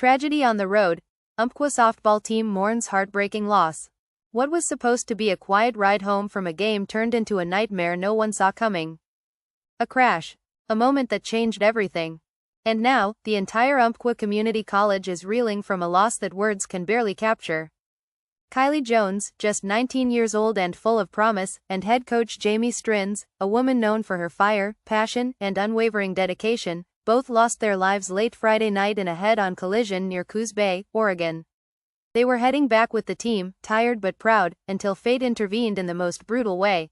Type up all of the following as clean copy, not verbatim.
Tragedy on the road. Umpqua softball team mourns heartbreaking loss. What was supposed to be a quiet ride home from a game turned into a nightmare no one saw coming. A crash. A moment that changed everything. And now, the entire Umpqua Community College is reeling from a loss that words can barely capture. Kiley Jones, just 19 years old and full of promise, and head coach Jami Strinz, a woman known for her fire, passion, and unwavering dedication, both lost their lives late Friday night in a head-on collision near Coos Bay, Oregon. They were heading back with the team, tired but proud, until fate intervened in the most brutal way.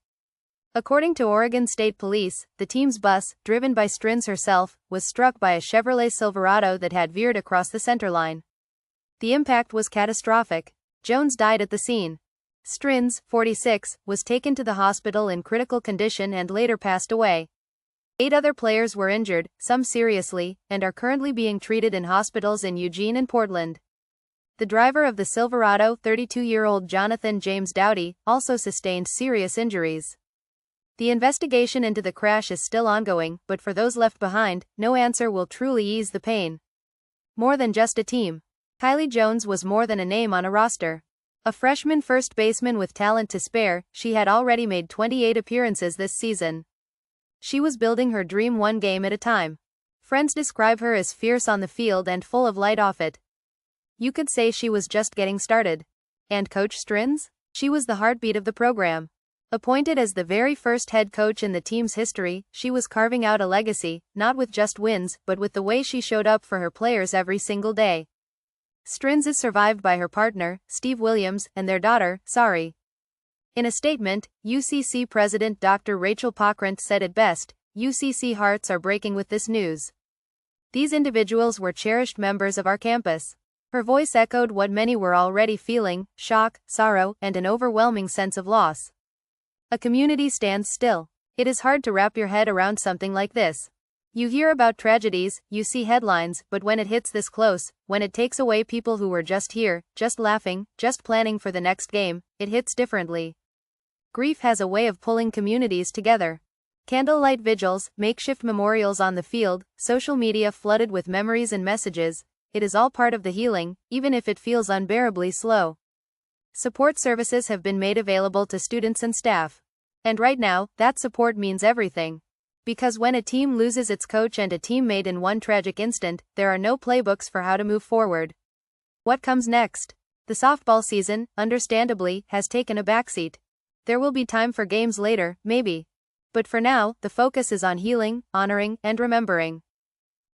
According to Oregon State Police, the team's bus, driven by Strinz herself, was struck by a Chevrolet Silverado that had veered across the centerline. The impact was catastrophic. Jones died at the scene. Strinz, 46, was taken to the hospital in critical condition and later passed away. 8 other players were injured, some seriously, and are currently being treated in hospitals in Eugene and Portland. The driver of the Silverado, 32-year-old Jonathan James Dowdy, also sustained serious injuries. The investigation into the crash is still ongoing, but for those left behind, no answer will truly ease the pain. More than just a team. Kiley Jones was more than a name on a roster. A freshman first baseman with talent to spare, she had already made 28 appearances this season. She was building her dream one game at a time. Friends describe her as fierce on the field and full of light off it. You could say she was just getting started. And Coach Strinz? She was the heartbeat of the program. Appointed as the very first head coach in the team's history, she was carving out a legacy, not with just wins, but with the way she showed up for her players every single day. Strinz is survived by her partner, Steve Williams, and their daughter, Sari. In a statement, UCC President Dr. Rachel Pokrant said it best, "UCC hearts are breaking with this news. These individuals were cherished members of our campus." Her voice echoed what many were already feeling: shock, sorrow, and an overwhelming sense of loss. A community stands still. It is hard to wrap your head around something like this. You hear about tragedies, you see headlines, but when it hits this close, when it takes away people who were just here, just laughing, just planning for the next game, it hits differently. Grief has a way of pulling communities together. Candlelight vigils, makeshift memorials on the field, social media flooded with memories and messages, it is all part of the healing, even if it feels unbearably slow. Support services have been made available to students and staff. And right now, that support means everything. Because when a team loses its coach and a teammate in one tragic instant, there are no playbooks for how to move forward. What comes next? The softball season, understandably, has taken a backseat. There will be time for games later, maybe. But for now, the focus is on healing, honoring, and remembering.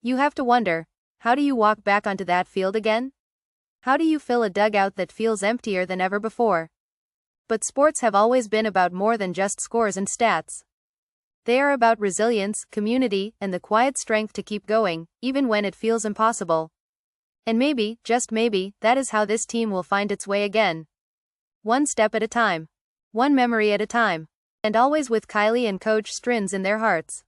You have to wonder, how do you walk back onto that field again? How do you fill a dugout that feels emptier than ever before? But sports have always been about more than just scores and stats. They are about resilience, community, and the quiet strength to keep going, even when it feels impossible. And maybe, just maybe, that is how this team will find its way again. One step at a time. One memory at a time. And always with Kiley and Coach Strinz in their hearts.